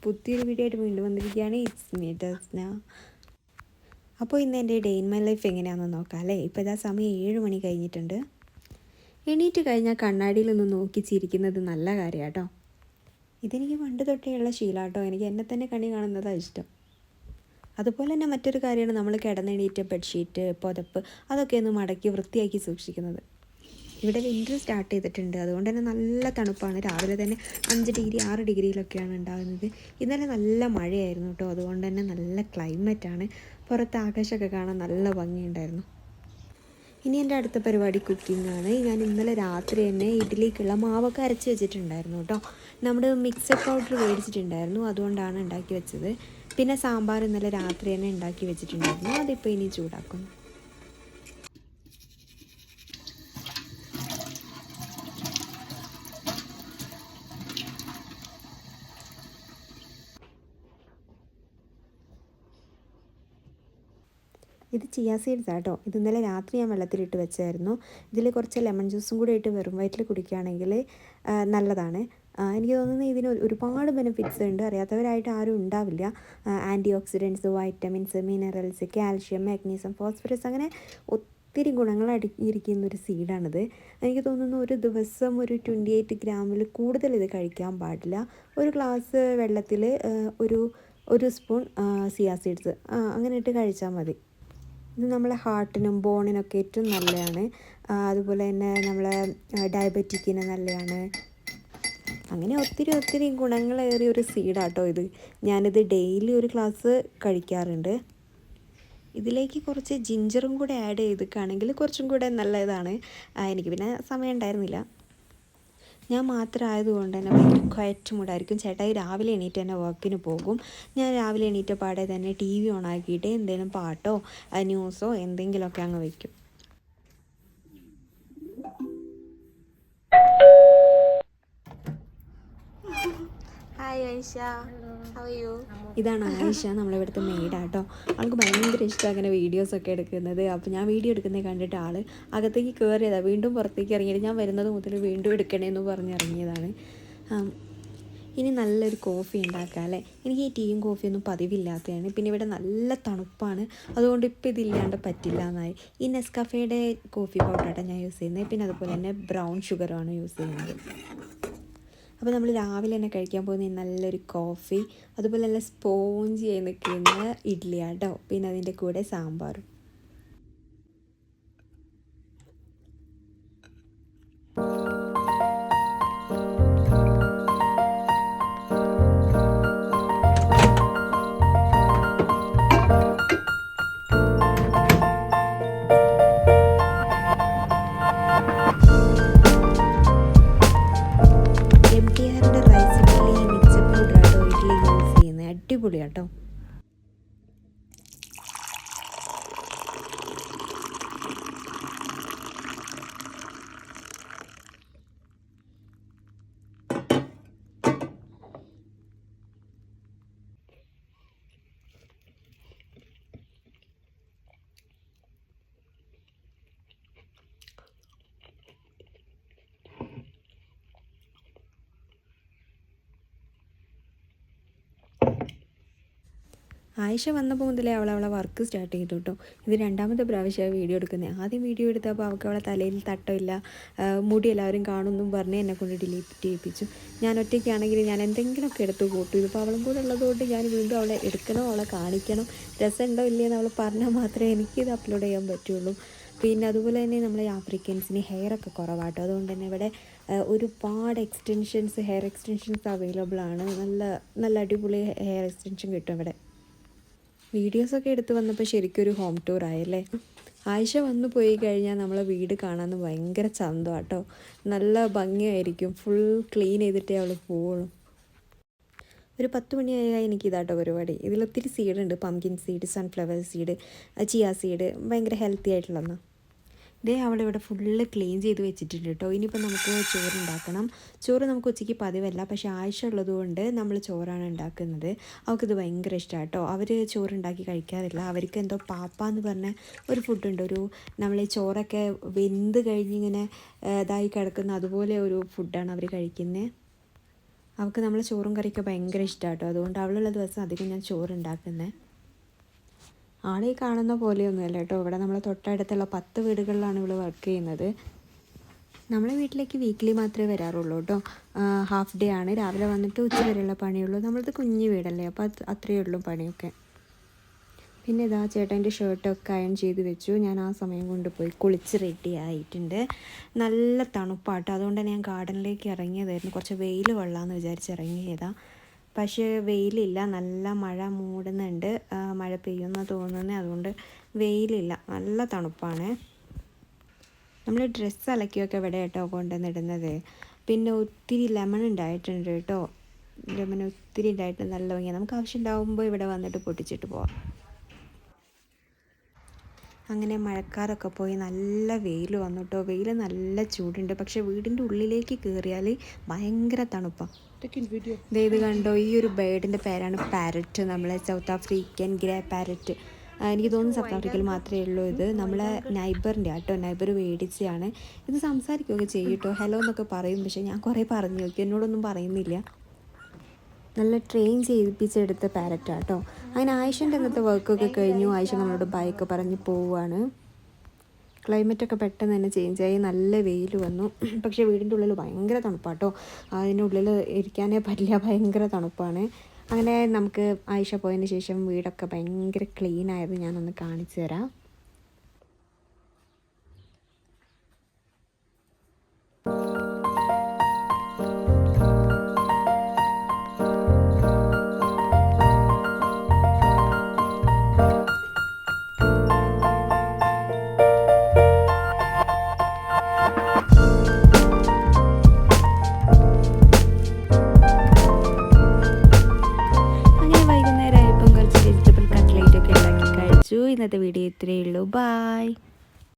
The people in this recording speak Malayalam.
പുതിയൊരു വീഡിയോ ആയിട്ട് വീണ്ടും വന്നിരിക്കുകയാണ്. It's me Dasna. അപ്പോൾ ഇന്ന് എൻ്റെ ഡേ ഇൻ മൈ ലൈഫ് എങ്ങനെയാണെന്ന് നോക്കാം അല്ലേ. ഇപ്പോൾ ഇതാ സമയം 7 മണി കഴിഞ്ഞിട്ടുണ്ട്. എണീറ്റ് കഴിഞ്ഞാൽ കണ്ണാടിയിലൊന്ന് നോക്കി ചിരിക്കുന്നത് നല്ല കാര്യമാണ് കേട്ടോ. ഇതെനിക്ക് പണ്ട് തൊട്ടേയുള്ള ശീലമാട്ടോ. എനിക്ക് എന്നെ തന്നെ കണി കാണുന്നതാണ് ഇഷ്ടം. അതുപോലെ തന്നെ മറ്റൊരു കാര്യമാണ് നമ്മൾ കിടന്നെണീറ്റ് ബെഡ്ഷീറ്റ്, പുതപ്പ് അതൊക്കെ ഒന്ന് മടക്കി വൃത്തിയാക്കി സൂക്ഷിക്കുന്നത്. ഇവിടെ വിൻ്റർ സ്റ്റാർട്ട് ചെയ്തിട്ടുണ്ട്, അതുകൊണ്ട് തന്നെ നല്ല തണുപ്പാണ്. രാവിലെ തന്നെ 5 ഡിഗ്രി 6 ഡിഗ്രിയിലൊക്കെയാണ് ഉണ്ടാകുന്നത്. ഇന്നലെ നല്ല മഴയായിരുന്നു കേട്ടോ, അതുകൊണ്ട് തന്നെ നല്ല ക്ലൈമറ്റാണ്. പുറത്ത് ആകാശമൊക്കെ കാണാൻ നല്ല ഭംഗിയുണ്ടായിരുന്നു. ഇനി എൻ്റെ അടുത്ത പരിപാടി കുക്കിംഗ് ആണ്. ഞാൻ ഇന്നലെ രാത്രി തന്നെ ഇഡ്ഡലിക്കുള്ള മാവൊക്കെ അരച്ച് വെച്ചിട്ടുണ്ടായിരുന്നു കേട്ടോ. നമ്മുടെ മിക്സഡ് പൗഡർ മേടിച്ചിട്ടുണ്ടായിരുന്നു, അതുകൊണ്ടാണ് ഉണ്ടാക്കി വെച്ചത്. പിന്നെ സാമ്പാർ ഇന്നലെ രാത്രി തന്നെ ഉണ്ടാക്കി വെച്ചിട്ടുണ്ടായിരുന്നു, അതിപ്പോൾ ഇനി ചൂടാക്കുന്നു. ഇത് ചിയാ സീഡ്സ് ആട്ടോ. ഇത് ഇന്നലെ രാത്രി ഞാൻ വെള്ളത്തിലിട്ട് വെച്ചായിരുന്നു. ഇതിൽ കുറച്ച് ലെമൺ ജ്യൂസും കൂടി ഇട്ട് വെറും വയറ്റിൽ കുടിക്കുകയാണെങ്കിൽ നല്ലതാണ്. എനിക്ക് തോന്നുന്നു ഇതിന് ഒരുപാട് ബെനിഫിറ്റ്സ് ഉണ്ട്, അറിയാത്തവരായിട്ട് ആരും ഉണ്ടാവില്ല. Antioxidants, vitamins, minerals, calcium, magnesium, phosphorus, അങ്ങനെ ഒത്തിരി ഗുണങ്ങൾ അടങ്ങിയിരിക്കുന്നൊരു സീഡാണിത്. എനിക്ക് തോന്നുന്നു ഒരു ദിവസം ഒരു 28 ഗ്രാമിൽ കൂടുതൽ ഇത് കഴിക്കാൻ പാടില്ല. ഒരു ഗ്ലാസ് വെള്ളത്തിൽ ഒരു സ്പൂൺ ചിയാ സീഡ്സ് അങ്ങനെ ഇട്ട് കഴിച്ചാൽ മതി. ഇത് നമ്മളെ ഹാർട്ടിനും ബോണിനൊക്കെ ഏറ്റവും നല്ലതാണ്. അതുപോലെ തന്നെ നമ്മളെ ഡയബറ്റിക്കിന് നല്ലതാണ്. അങ്ങനെ ഒത്തിരി ഗുണങ്ങളേറിയ ഒരു സീഡാട്ടോ ഇത്. ഞാനിത് ഡെയിലി ഒരു ഗ്ലാസ് കഴിക്കാറുണ്ട്. ഇതിലേക്ക് കുറച്ച് ജിഞ്ചറും കൂടെ ആഡ് ചെയ്തിട്ടാണെങ്കിൽ കുറച്ചും കൂടെ നല്ലതാണ്. എനിക്ക് പിന്നെ സമയം ഉണ്ടായിരുന്നില്ല. ഞാൻ മാത്രമായതുകൊണ്ട് തന്നെ ഭയങ്കര ക്വയറ്റ് മൂഡായിരിക്കും. ചേട്ടായി രാവിലെ എണീറ്റ് തന്നെ വർക്കിന് പോകും. ഞാൻ രാവിലെ എണീറ്റ പാടെ തന്നെ TV ഓൺ ആക്കിയിട്ട് എന്തെങ്കിലും പാട്ടോ ന്യൂസോ എന്തെങ്കിലുമൊക്കെ അങ്ങ് വയ്ക്കും. Hi Aisha, how are you? ഇതാണ് ആയിഷ, നമ്മളിവിടുത്തെ മെയ്ഡാട്ടോ. ആൾക്ക് ഭയങ്കര ഇഷ്ടം അങ്ങനെ വീഡിയോസൊക്കെ എടുക്കുന്നത്. അപ്പോൾ ഞാൻ വീഡിയോ എടുക്കുന്നത് കണ്ടിട്ട് ആൾ അകത്തേക്ക് കയറിയതാണ്. വീണ്ടും പുറത്തേക്ക് ഇറങ്ങിയിട്ട് ഞാൻ വരുന്നത് മുതൽ വീണ്ടും എടുക്കണേന്ന് പറഞ്ഞിറങ്ങിയതാണ്. ഇനി നല്ലൊരു കോഫി ഉണ്ടാക്കാം അല്ലേ. എനിക്ക് ഈ ടീയും കോഫിയൊന്നും പതിവില്ലാത്തതാണ്. പിന്നെ ഇവിടെ നല്ല തണുപ്പാണ്, അതുകൊണ്ട് ഇപ്പോൾ ഇതില്ലാണ്ട് പറ്റില്ല എന്നായി. ഈ നെസ്കഫേയുടെ കോഫി പൗഡറാണ് ഞാൻ യൂസ് ചെയ്യുന്നത്. പിന്നെ അതുപോലെ തന്നെ ബ്രൗൺ ഷുഗറുമാണ് യൂസ് ചെയ്യുന്നത്. അപ്പോൾ നമ്മൾ രാവിലെ തന്നെ കഴിക്കാൻ പോകുന്ന നല്ലൊരു കോഫി, അതുപോലെ നല്ല സ്പോഞ്ചി ആയി നിൽക്കുന്ന ഇഡ്ഡലിയാട്ടോ. പിന്നെ അതിൻ്റെ കൂടെ സാമ്പാറും. അടിപൊളിയാട്ടോ. ആയിഷ വന്നപ്പോൾ മുതലേ അവളെ വർക്ക് സ്റ്റാർട്ട് ചെയ്തു കേട്ടോ. ഇത് 2ാമത്തെ പ്രാവശ്യമാണ് വീഡിയോ എടുക്കുന്നത്. ആദ്യം വീഡിയോ എടുത്തപ്പോൾ അവൾക്ക് അവളെ തലയിൽ തട്ടമില്ല, മുടി എല്ലാവരും കാണുമെന്നും പറഞ്ഞ് എന്നെ കൊണ്ട് ഡിലീറ്റ് ചെയ്യിപ്പിച്ചു. ഞാൻ ഒറ്റയ്ക്കാണെങ്കിൽ ഞാൻ എന്തെങ്കിലുമൊക്കെ എടുത്ത് കൂട്ടും. ഇതിപ്പോൾ അവളും കൂടെ ഉള്ളതുകൊണ്ട് ഞാൻ വീണ്ടും അവളെ എടുക്കണം, അവളെ കാണിക്കണം. രസമുണ്ടോ ഇല്ലയെന്ന് അവൾ പറഞ്ഞാൽ മാത്രമേ എനിക്കിത് അപ്ലോഡ് ചെയ്യാൻ പറ്റുള്ളൂ. പിന്നെ അതുപോലെ തന്നെ നമ്മളെ ആഫ്രിക്കൻസിന് ഹെയറൊക്കെ കുറവാട്ടോ, അതുകൊണ്ട് തന്നെ ഇവിടെ ഒരുപാട് ഹെയർ എക്സ്റ്റൻഷൻസ് അവൈലബിൾ ആണ്. നല്ല അടിപൊളി ഹെയർ എക്സ്റ്റൻഷൻ കിട്ടും ഇവിടെ. വീഡിയോസൊക്കെ എടുത്ത് വന്നപ്പോൾ ശരിക്കും ഒരു ഹോം ടൂർ ആയല്ലേ. ആയിഷ വന്നു പോയി കഴിഞ്ഞാൽ നമ്മളെ വീട് കാണാൻ ഭയങ്കര ചന്തമാട്ടോ. നല്ല ഭംഗിയായിരിക്കും. ഫുൾ ക്ലീൻ ചെയ്തിട്ടേ അവൾ പോവുള്ളൂ. ഒരു 10 മണിയായാൽ എനിക്കിതാട്ടോ പരിപാടി. ഇതിലൊത്തിരി സീഡുണ്ട്. Pumpkin seed, sunflower seed, chia seed, ഭയങ്കര ഹെൽത്തി ആയിട്ടുള്ളതാണ്. ഇതേ അവളിവിടെ ഫുള്ള് ക്ലീൻ ചെയ്ത് വെച്ചിട്ടുണ്ട് കേട്ടോ. ഇനിയിപ്പോൾ നമുക്ക് ചോറുണ്ടാക്കണം. ചോറ് നമുക്ക് ഉച്ചയ്ക്ക് പതിവല്ല, പക്ഷേ ആയിഷ ഉള്ളതുകൊണ്ട് നമ്മൾ ചോറാണ് ഉണ്ടാക്കുന്നത്. അവൾക്കിത് ഭയങ്കര ഇഷ്ടമാണ് കേട്ടോ. അവർ ചോറുണ്ടാക്കി കഴിക്കാറില്ല. അവർക്ക് എന്തോ പാപ്പാന്ന് പറഞ്ഞ ഒരു ഫുഡുണ്ട്. നമ്മൾ ഈ ചോറൊക്കെ വെന്ത് കഴിഞ്ഞിങ്ങനെ ഇതായി കിടക്കുന്ന അതുപോലെ ഒരു ഫുഡാണ് അവർ കഴിക്കുന്നത്. അവൾക്ക് നമ്മൾ ചോറും കറിയൊക്കെ ഭയങ്കര ഇഷ്ടമാണ് കേട്ടോ. അതുകൊണ്ട് അവളുള്ള ദിവസം അധികം ഞാൻ ചോറുണ്ടാക്കുന്നത്. ആളീ കാണുന്ന പോലെയൊന്നുമല്ല കേട്ടോ. ഇവിടെ നമ്മൾ തൊട്ടടുത്തുള്ള 10 വീടുകളിലാണ് ഇവൾ വർക്ക് ചെയ്യുന്നത്. നമ്മളെ വീട്ടിലേക്ക് വീക്കിലി മാത്രമേ വരാറുള്ളൂ കേട്ടോ. ഹാഫ് ഡേ ആണ്. രാവിലെ വന്നിട്ട് ഉച്ച വരെയുള്ള പണിയുള്ളൂ. നമ്മളത് കുഞ്ഞു വീടല്ലേ, അപ്പോൾ അത്രയേ ഉള്ളൂ പണിയൊക്കെ. പിന്നെ ഇതാ ചേട്ടൻ്റെ ഷർട്ടൊക്കെ അയൺ ചെയ്ത് വെച്ചു. ഞാൻ ആ സമയം കൊണ്ട് പോയി കുളിച്ച് റെഡി ആയിട്ടുണ്ട്. നല്ല തണുപ്പാട്ടോ. അതുകൊണ്ട് ഞാൻ ഗാർഡനിലേക്ക് ഇറങ്ങിയതായിരുന്നു. കുറച്ച് വെയിൽ കൊള്ളാമെന്ന് വിചാരിച്ച് ഇറങ്ങിയതാണ്. പക്ഷേ വെയിലില്ല, നല്ല മഴ മൂടുന്നുണ്ട്. മഴ പെയ്യുമെന്ന് തോന്നുന്നത്. അതുകൊണ്ട് വെയിലില്ല, നല്ല തണുപ്പാണ്. നമ്മൾ ഡ്രസ്സ് അലക്കിയൊക്കെ ഇവിടെ കേട്ടോ കൊണ്ടുവന്നിടുന്നത്. പിന്നെ ഒത്തിരി ലെമൺ ഉണ്ടായിട്ടുണ്ട് കേട്ടോ. ലെമൺ ഒത്തിരി ഉണ്ടായിട്ട് നല്ല ഭംഗിയാണ്. നമുക്ക് ആവശ്യം ഉണ്ടാകുമ്പോൾ ഇവിടെ വന്നിട്ട് പൊട്ടിച്ചിട്ട് പോവാം. അങ്ങനെ മഴക്കാരൊക്കെ പോയി നല്ല വെയിൽ വന്നു കേട്ടോ. വെയിൽ നല്ല ചൂടുണ്ട്. പക്ഷേ വീടിൻ്റെ ഉള്ളിലേക്ക് കയറിയാൽ ഭയങ്കര തണുപ്പാണ്. ഇത് കണ്ടോ, ഈ ഒരു ബേർഡിൻ്റെ പേരാണ് പാരറ്റ്. നമ്മളെ സൗത്ത് ആഫ്രിക്കൻ ഗ്രേ പാരറ്റ്. എനിക്ക് തോന്നുന്നു സൗത്ത് ആഫ്രിക്കയിൽ മാത്രമേ ഉള്ളൂ ഇത്. നമ്മളെ നൈബറിൻ്റെ ആട്ടോ, നൈബർ മേടിച്ചതാണ്. ഇത് സംസാരിക്കുകയൊക്കെ ചെയ്യും കേട്ടോ. ഹലോ എന്നൊക്കെ പറയും. പക്ഷേ ഞാൻ കുറേ പറഞ്ഞു നോക്കി, എന്നോടൊന്നും പറയുന്നില്ല. നല്ല ട്രെയിൻ ചെയ്യിപ്പിച്ചെടുത്ത പാരറ്റാണ് കേട്ടോ. അങ്ങനെ ആയിഷൻ്റെ അന്നത്തെ വർക്കൊക്കെ കഴിഞ്ഞു. ആയിഷ നമ്മളോട് ബൈക്ക് പറഞ്ഞ് പോവുകയാണ്. ക്ലൈമറ്റൊക്കെ പെട്ടെന്ന് തന്നെ ചേഞ്ചായി, നല്ല വെയിൽ വന്നു. പക്ഷേ വീടിൻ്റെ ഉള്ളിൽ ഭയങ്കര തണുപ്പാട്ടോ. അതിൻ്റെ ഉള്ളിൽ ഇരിക്കാനേ പറ്റില്ല, ഭയങ്കര തണുപ്പാണ്. അങ്ങനെ നമുക്ക് ആയിഷ പോയതിന് ശേഷം വീടൊക്കെ ഭയങ്കര ക്ലീൻ ആയത് ഞാനൊന്ന് കാണിച്ചു തരാം. ഇന്നത്തെ വീഡിയോ ഇത്രയേ ഉള്ളൂ. ബൈ.